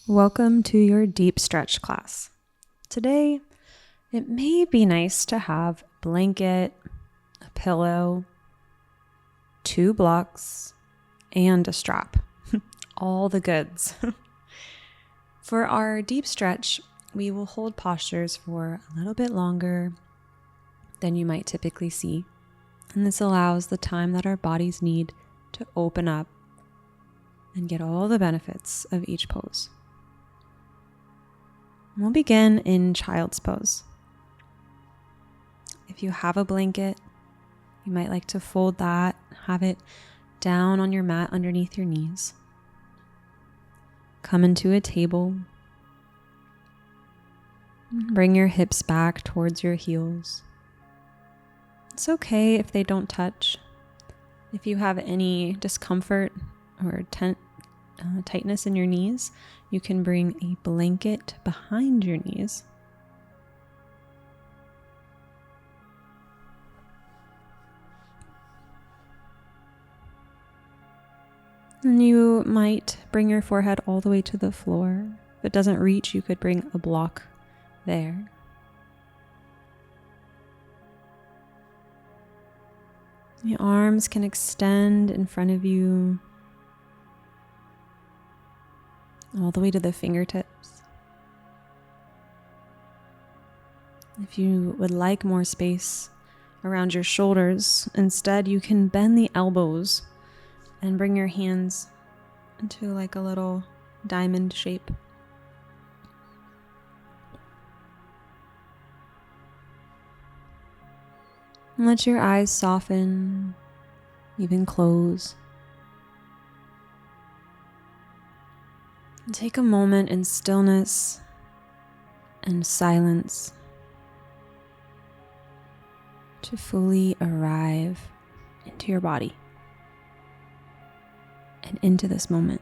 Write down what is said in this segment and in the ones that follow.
Welcome to your deep stretch class. Today, it may be nice to have a blanket, a pillow, 2 blocks, and a strap. All the goods. For our deep stretch, we will hold postures for a little bit longer than you might typically see. And this allows the time that our bodies need to open up and get all the benefits of each pose. We'll begin in child's pose. If you have a blanket, you might like to fold that, have it down on your mat underneath your knees. Come into a table. Bring your hips back towards your heels. It's okay if they don't touch. If you have any discomfort or tightness in your knees, you can bring a blanket behind your knees. And you might bring your forehead all the way to the floor. If it doesn't reach, you could bring a block there. Your arms can extend in front of you all the way to the fingertips. If you would like more space around your shoulders, instead you can bend the elbows and bring your hands into like a little diamond shape. And let your eyes soften, even close. And take a moment in stillness and silence to fully arrive into your body and into this moment.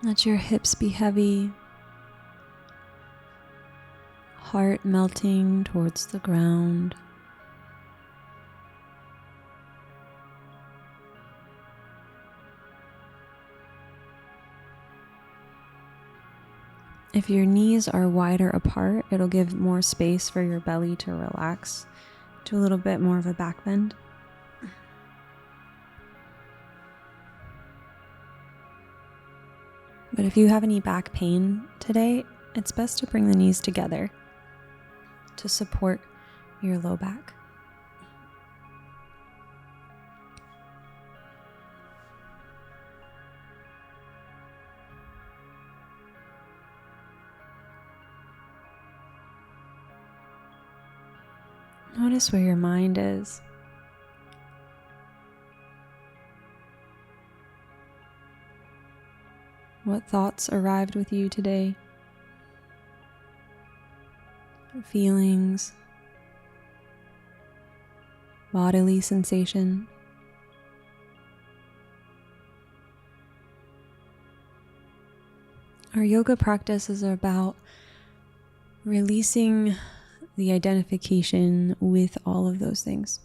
Let your hips be heavy, heart melting towards the ground. If your knees are wider apart, it'll give more space for your belly to relax to a little bit more of a back bend. But if you have any back pain today, it's best to bring the knees together to support your low back. Notice where your mind is. What thoughts arrived with you today? Feelings, bodily sensation. Our yoga practice is about releasing the identification with all of those things.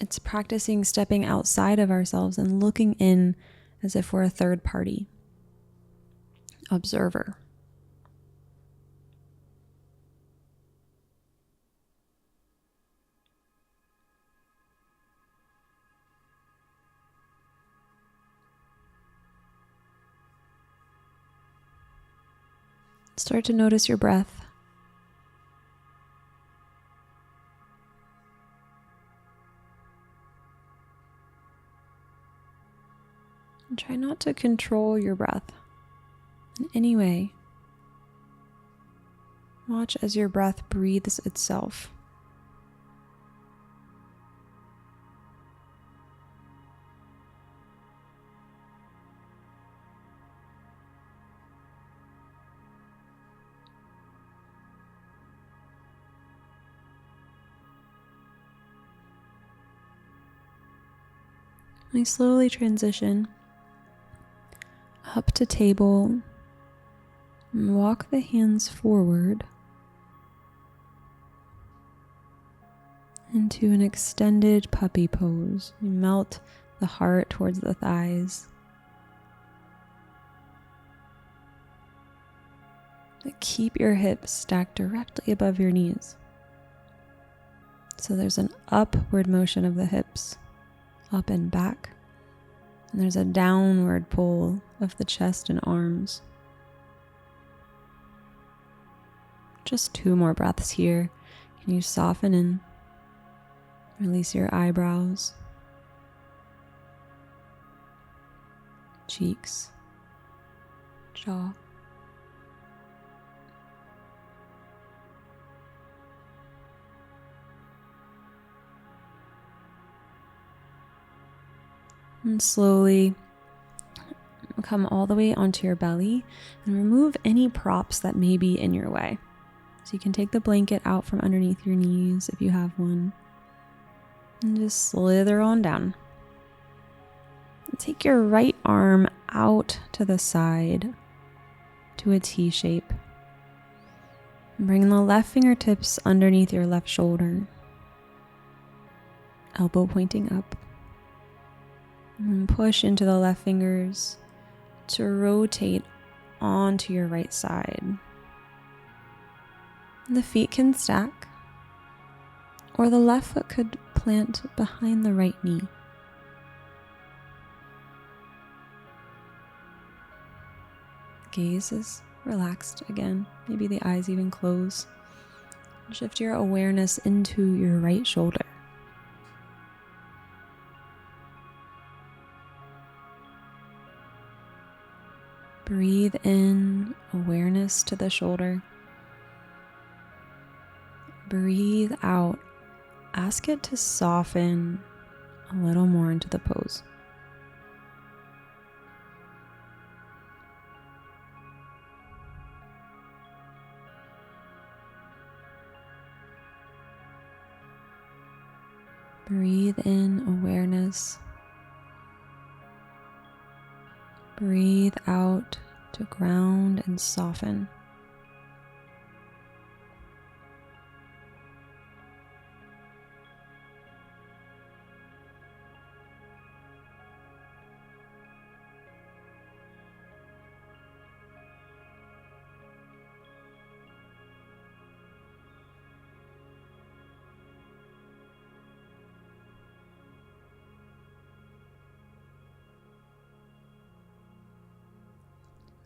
It's practicing stepping outside of ourselves and looking in as if we're a third party observer. Start to notice your breath. And try not to control your breath in any way. Watch as your breath breathes itself. We slowly transition up to table and walk the hands forward into an extended puppy pose. We melt the heart towards the thighs. But keep your hips stacked directly above your knees. So there's an upward motion of the hips, up and back. And there's a downward pull of the chest and arms. Just 2 more breaths here. Can you soften and release your eyebrows, cheeks, jaw. And slowly come all the way onto your belly and remove any props that may be in your way. So you can take the blanket out from underneath your knees if you have one. And just slither on down. Take your right arm out to the side to a T shape. Bring the left fingertips underneath your left shoulder. Elbow pointing up. And push into the left fingers to rotate onto your right side. The feet can stack, or the left foot could plant behind the right knee. Gaze is relaxed again. Maybe the eyes even close. Shift your awareness into your right shoulder. Breathe in awareness to the shoulder. Breathe out. Ask it to soften a little more into the pose. Breathe in awareness. Breathe out to ground and soften.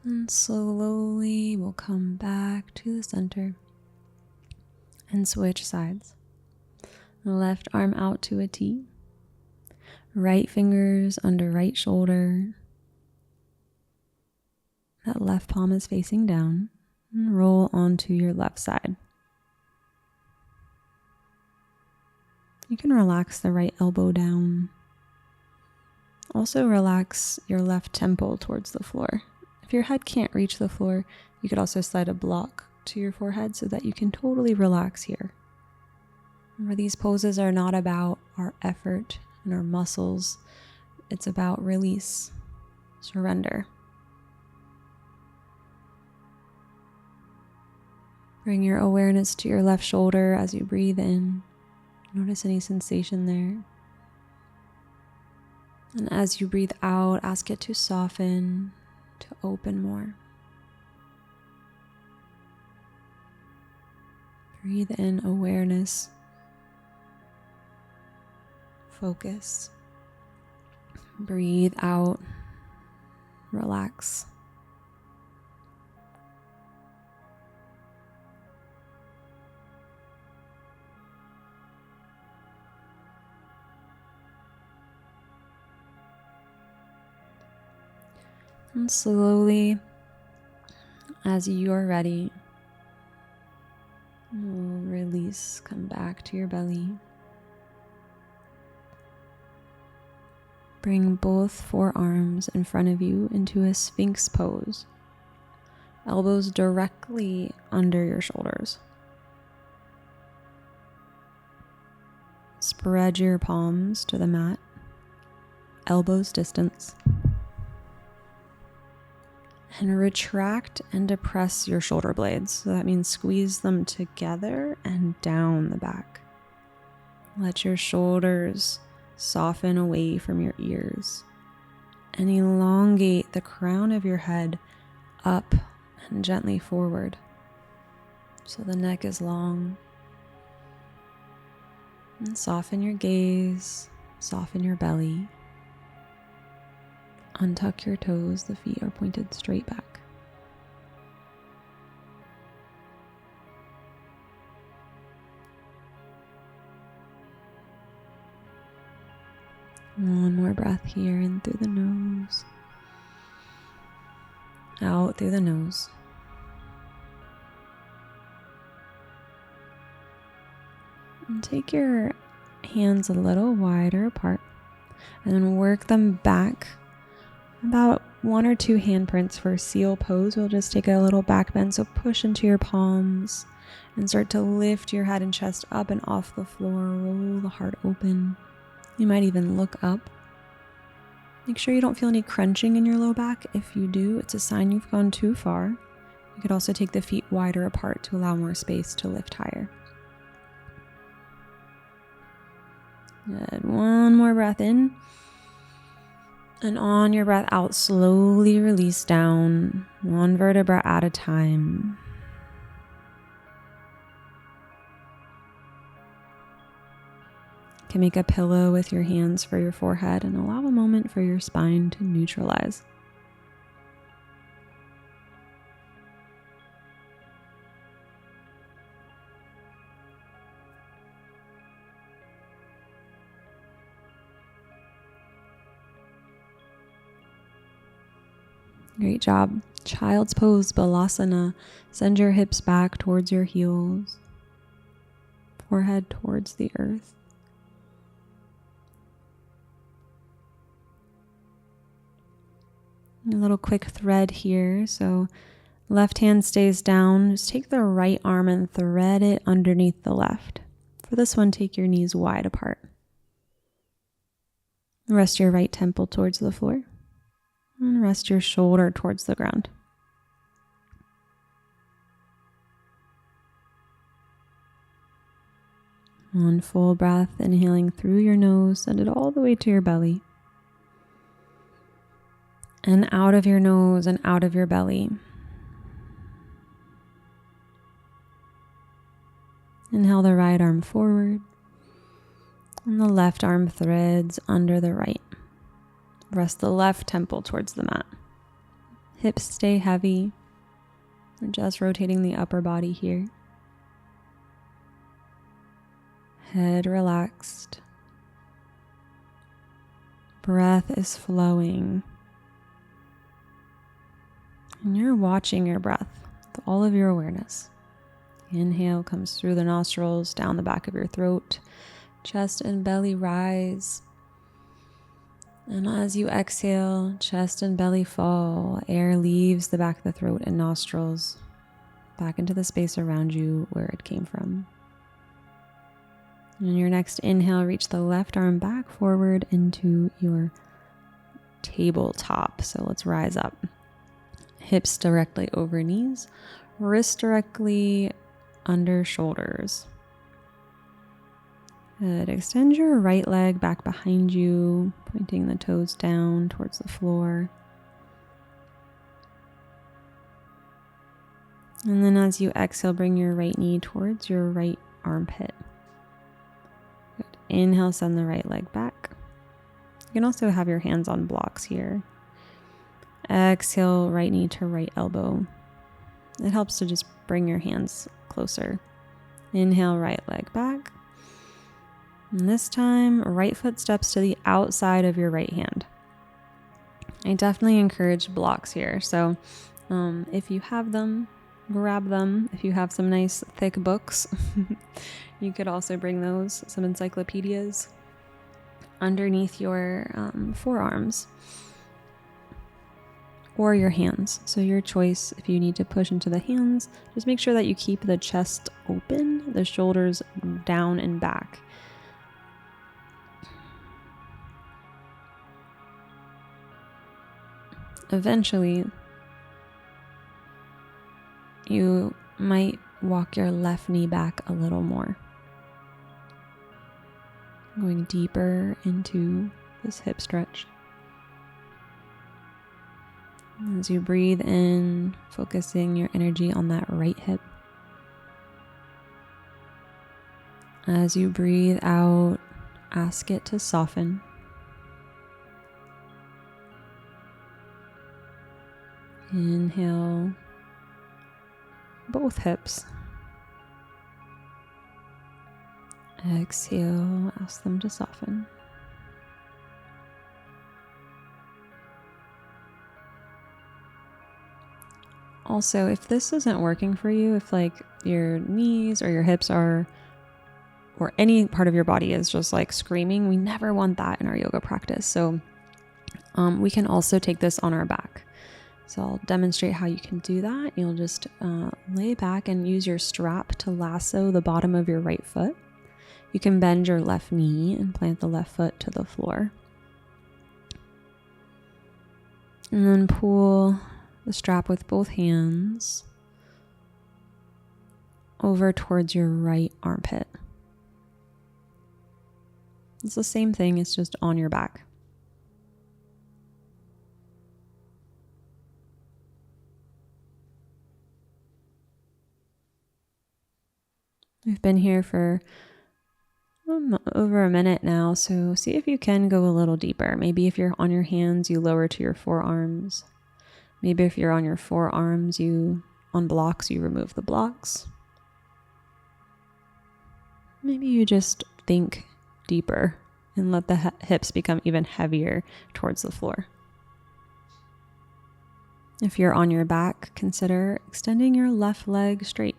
And slowly we'll come back to the center and switch sides. Left arm out to a T. Right fingers under right shoulder. That left palm is facing down. And roll onto your left side. You can relax the right elbow down. Also relax your left temple towards the floor. If your head can't reach the floor, you could also slide a block to your forehead so that you can totally relax here. Remember, these poses are not about our effort and our muscles. It's about release, surrender. Bring your awareness to your left shoulder as you breathe in. Notice any sensation there. And as you breathe out, ask it to soften, to open more. Breathe in awareness, focus. Breathe out, relax. And slowly, as you're ready, we'll release, come back to your belly. Bring both forearms in front of you into a Sphinx pose. Elbows directly under your shoulders. Spread your palms to the mat. elbows distance. And retract and depress your shoulder blades. So that means squeeze them together and down the back. Let your shoulders soften away from your ears. And elongate the crown of your head up and gently forward. So the neck is long. And soften your gaze, soften your belly. Untuck your toes, the feet are pointed straight back. One more breath here, in through the nose, out through the nose. And take your hands a little wider apart and then work them back about 1 or 2 handprints for seal pose. We'll just take a little back bend, so push into your palms and start to lift your head and chest up and off the floor. Roll the heart open. You might even look up. Make sure you don't feel any crunching in your low back. If you do, it's a sign you've gone too far. You could also take the feet wider apart to allow more space to lift higher. Good. One more breath in. And on your breath out, slowly release down, 1 vertebra at a time. You can make a pillow with your hands for your forehead and allow a moment for your spine to neutralize. Great job. Child's pose, Balasana. Send your hips back towards your heels. Forehead towards the earth. A little quick thread here. So left hand stays down. Just take the right arm and thread it underneath the left. For this one, take your knees wide apart. Rest your right temple towards the floor. And rest your shoulder towards the ground. One full breath, inhaling through your nose, send it all the way to your belly. And out of your nose and out of your belly. Inhale the right arm forward. And the left arm threads under the right. Rest the left temple towards the mat. Hips stay heavy. We're just rotating the upper body here. Head relaxed. Breath is flowing. And you're watching your breath with all of your awareness. Inhale comes through the nostrils, down the back of your throat. Chest and belly rise. And as you exhale, chest and belly fall. Air leaves the back of the throat and nostrils back into the space around you where it came from. And your next inhale, reach the left arm back forward into your tabletop. So let's rise up. Hips directly over knees, wrists directly under shoulders. Good. Extend your right leg back behind you, pointing the toes down towards the floor. And then as you exhale, bring your right knee towards your right armpit. Good. Inhale, send the right leg back. You can also have your hands on blocks here. Exhale, right knee to right elbow. It helps to just bring your hands closer. Inhale, right leg back. And this time, right foot steps to the outside of your right hand. I definitely encourage blocks here. So if you have them, grab them. If you have some nice thick books, you could also bring those, some encyclopedias, underneath your forearms or your hands. So your choice, if you need to push into the hands, just make sure that you keep the chest open, the shoulders down and back. eventually you might walk your left knee back a little more, going deeper into this hip stretch. As you breathe in, focusing your energy on that right hip. As you breathe out, ask it to soften. Inhale both hips. Exhale, ask them to soften. Also, if this isn't working for you, if like your knees or your hips are, or any part of your body is just like screaming, we never want that in our yoga practice. So we can also take this on our back. So I'll demonstrate how you can do that. You'll just lay back and use your strap to lasso the bottom of your right foot. You can bend your left knee and plant the left foot to the floor. And then pull the strap with both hands over towards your right armpit. It's the same thing, it's just on your back. We've been here for over a minute now, so see if you can go a little deeper. Maybe if you're on your hands, you lower to your forearms. Maybe if you're on your forearms, on blocks, you remove the blocks. Maybe you just think deeper and let the hips become even heavier towards the floor. If you're on your back, consider extending your left leg straight.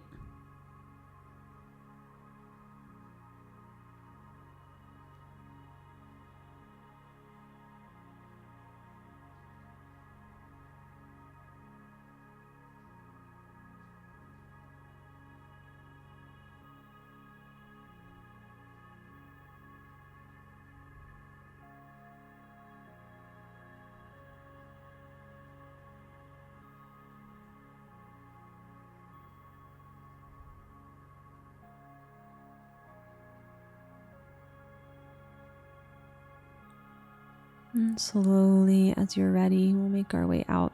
And slowly, as you're ready, we'll make our way out.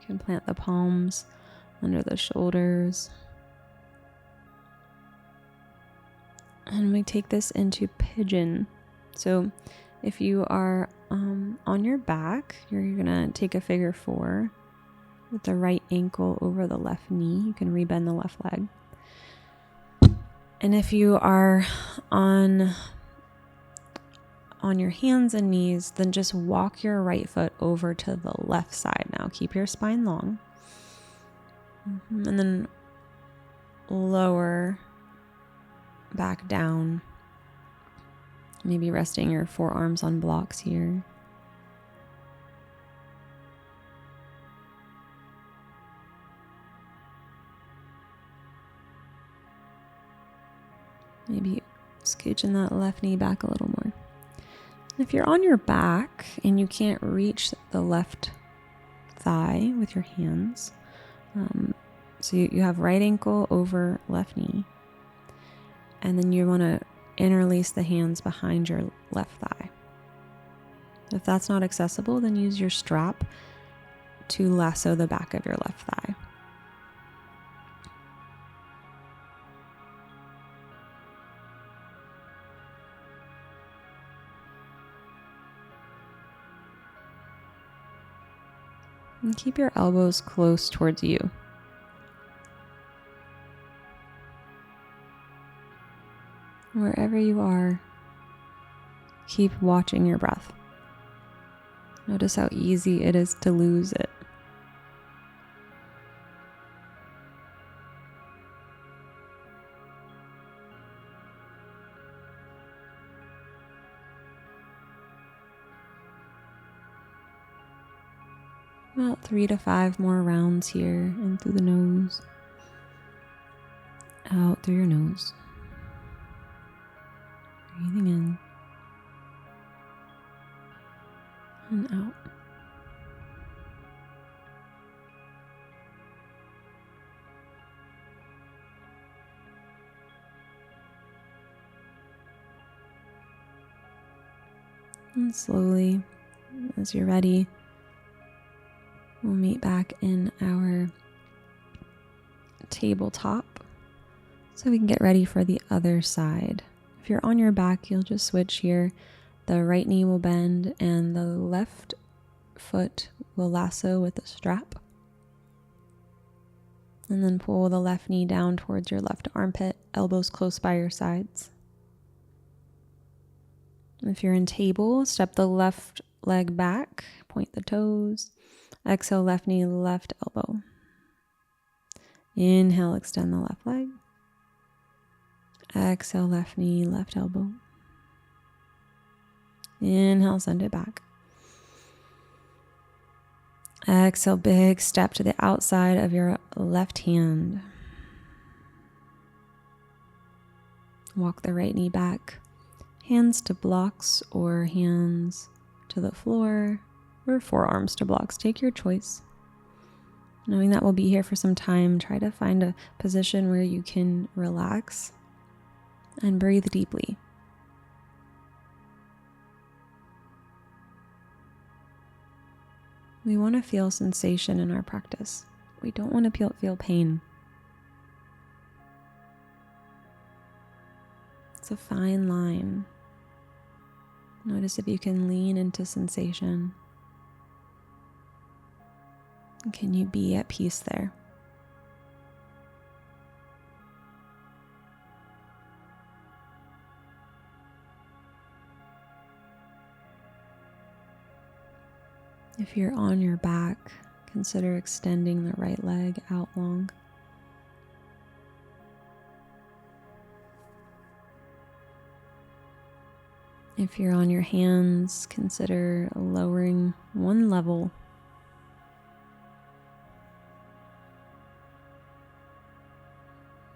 You can plant the palms under the shoulders. And we take this into Pigeon. So if you are on your back, you're going to take a figure 4 with the right ankle over the left knee. You can rebend the left leg. And if you are on your hands and knees, then just walk your right foot over to the left side. Now keep your spine long. And then lower back down. Maybe resting your forearms on blocks here. Maybe scooching that left knee back a little more. If you're on your back and you can't reach the left thigh with your hands, so you have right ankle over left knee, and then you want to interlace the hands behind your left thigh. If that's not accessible, then use your strap to lasso the back of your left thigh. And keep your elbows close towards you. Wherever you are, keep watching your breath. Notice how easy it is to lose it. About 3 to 5 more rounds here, in through the nose, out through your nose. Breathing in and out. And slowly, as you're ready, we'll meet back in our tabletop so we can get ready for the other side. If you're on your back, you'll just switch here. The right knee will bend and the left foot will lasso with a strap. And then pull the left knee down towards your left armpit, elbows close by your sides. If you're in table, step the left leg back, point the toes. Exhale, left knee, left elbow. Inhale, extend the left leg. Exhale, left knee, left elbow. Inhale, send it back. Exhale, big step to the outside of your left hand. Walk the right knee back. Hands to blocks or hands to the floor or forearms to blocks. Take your choice. Knowing that we'll be here for some time, try to find a position where you can relax and breathe deeply. We want to feel sensation in our practice. We don't want to feel pain. It's a fine line. Notice if you can lean into sensation. Can you be at peace there? If you're on your back, consider extending the right leg out long. If you're on your hands, consider lowering one level.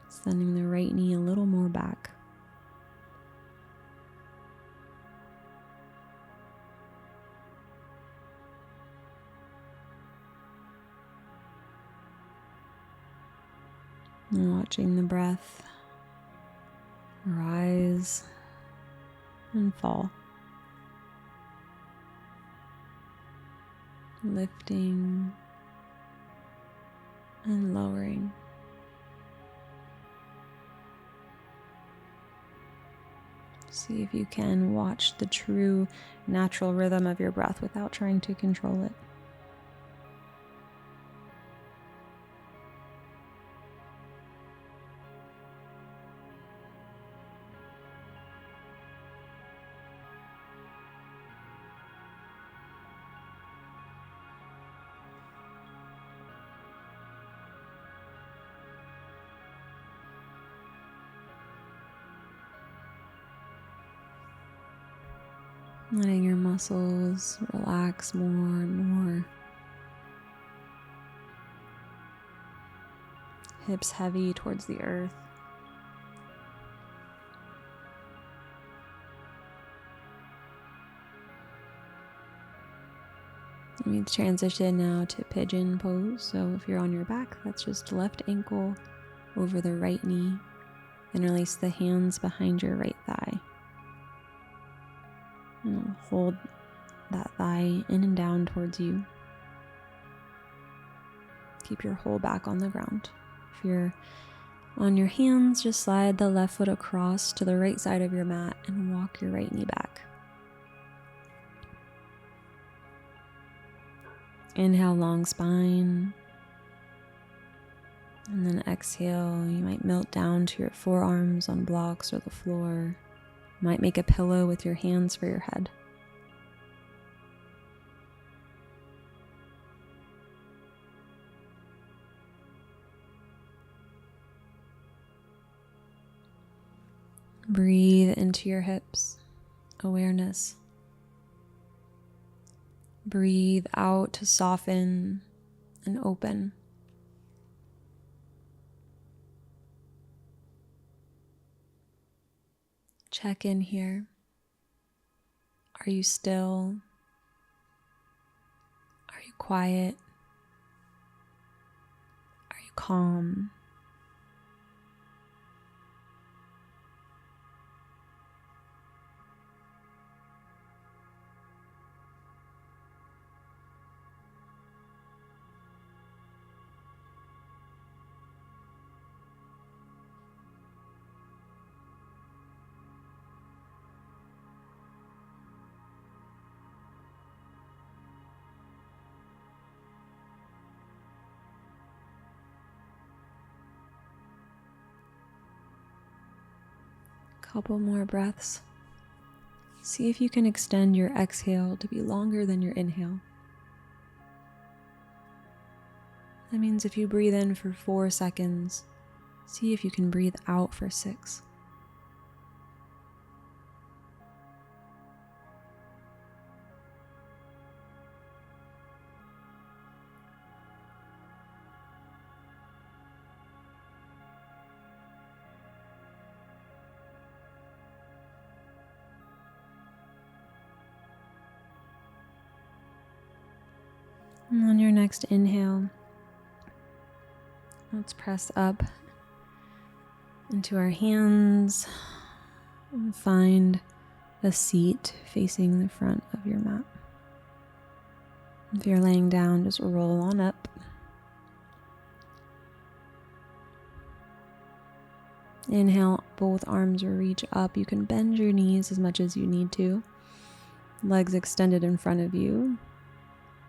Sending the right knee a little more back. And watching the breath rise and fall. Lifting and lowering. See if you can watch the true natural rhythm of your breath without trying to control it. Letting your muscles relax more and more. Hips heavy towards the earth. We transition now to pigeon pose. So if you're on your back, that's just left ankle over the right knee. Then release the hands behind your right thigh. And hold that thigh in and down towards you. Keep your whole back on the ground. If you're on your hands, just slide the left foot across to the right side of your mat and walk your right knee back. Inhale, long spine. And then exhale, you might melt down to your forearms on blocks or the floor. Might make a pillow with your hands for your head. Breathe into your hips, awareness. Breathe out to soften and open. Check in here. Are you still? Are you quiet? Are you calm? Couple more breaths. See if you can extend your exhale to be longer than your inhale. That means if you breathe in for 4 seconds, see if you can breathe out for 6. And on your next inhale, let's press up into our hands and find a seat facing the front of your mat. If you're laying down, just roll on up. Inhale, both arms reach up. You can bend your knees as much as you need to. Legs extended in front of you.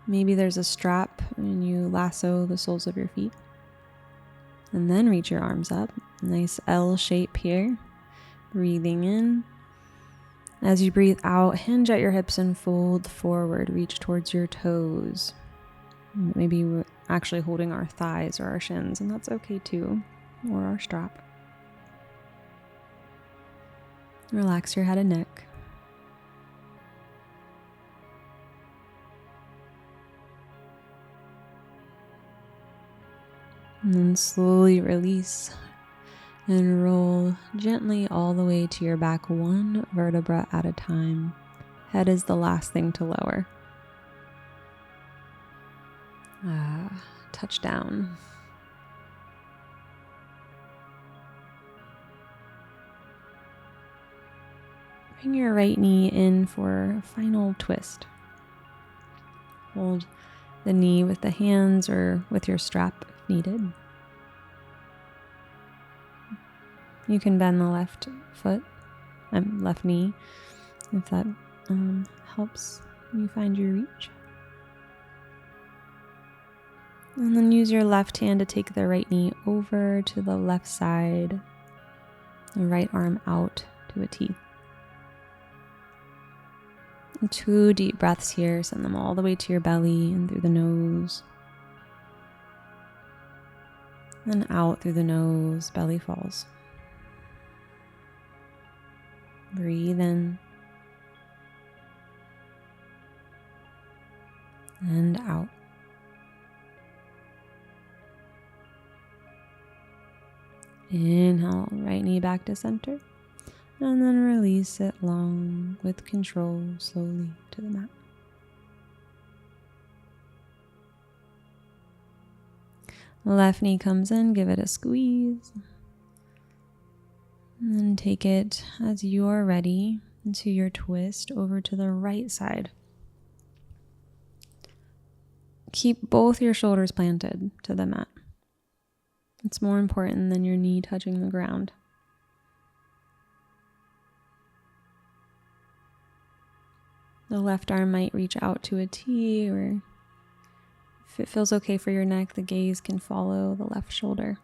Maybe there's a strap and you lasso the soles of your feet. And then reach your arms up. Nice L shape here. Breathing in. As you breathe out, hinge at your hips and fold forward. Reach towards your toes. Maybe we're actually holding our thighs or our shins, and that's okay too. Or our strap. Relax your head and neck. And then slowly release and roll gently all the way to your back, one vertebra at a time. Head is the last thing to lower. Touch down. Bring your right knee in for a final twist. Hold the knee with the hands or with your strap if needed. You can bend the left foot, left knee, if that helps you find your reach. And then use your left hand to take the right knee over to the left side, the right arm out to a T. And 2 deep breaths here, send them all the way to your belly and through the nose. Then out through the nose, belly falls. Breathe in and out. Inhale, right knee back to center, and then release it long with control slowly to the mat. Left knee comes in, give it a squeeze. And then take it as you are ready into your twist over to the right side. Keep both your shoulders planted to the mat. It's more important than your knee touching the ground. The left arm might reach out to a T, or if it feels okay for your neck, the gaze can follow the left shoulder.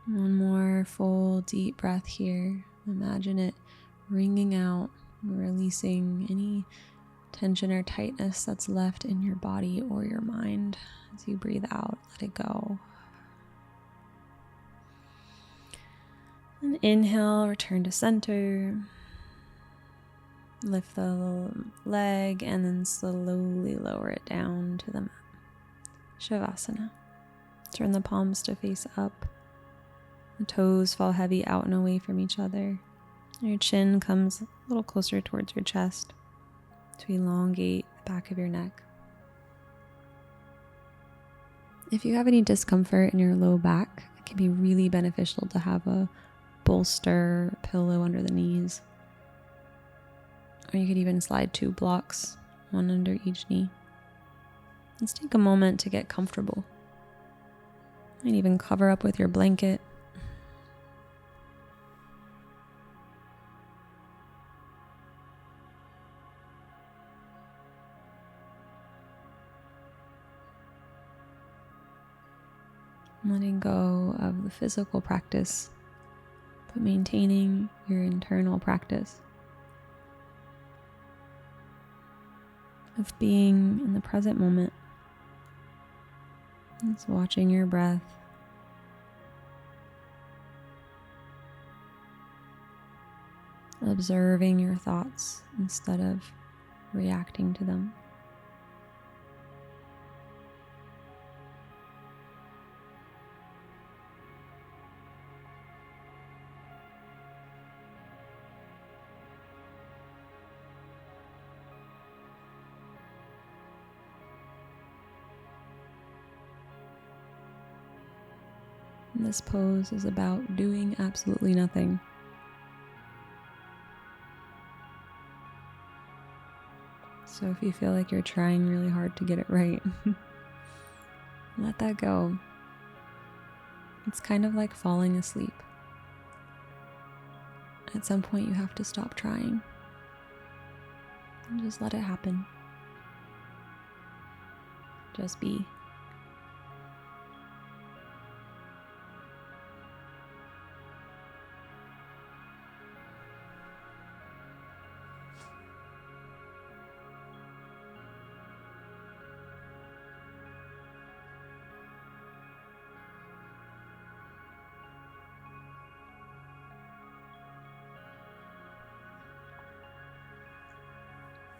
One more full deep breath here. Imagine it wringing out, releasing any tension or tightness that's left in your body or your mind. As you breathe out, let it go. And inhale, return to center. Lift the leg and then slowly lower it down to the mat. Shavasana. Turn the palms to face up. The toes fall heavy out and away from each other. Your chin comes a little closer towards your chest to elongate the back of your neck. If you have any discomfort in your low back, it can be really beneficial to have a bolster, pillow under the knees. Or you could even slide 2 blocks, one under each knee. Let's take a moment to get comfortable. And even cover up with your blanket. letting go of the physical practice, but maintaining your internal practice of being in the present moment. It's watching your breath, observing your thoughts instead of reacting to them. This pose is about doing absolutely nothing. So if you feel like you're trying really hard to get it right, let that go. It's kind of like falling asleep. At some point you have to stop trying and just let it happen. Just be.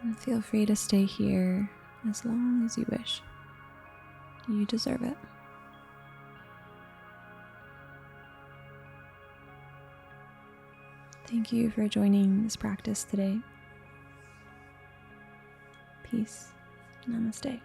And feel free to stay here as long as you wish. You deserve it. Thank you for joining this practice today. Peace. Namaste.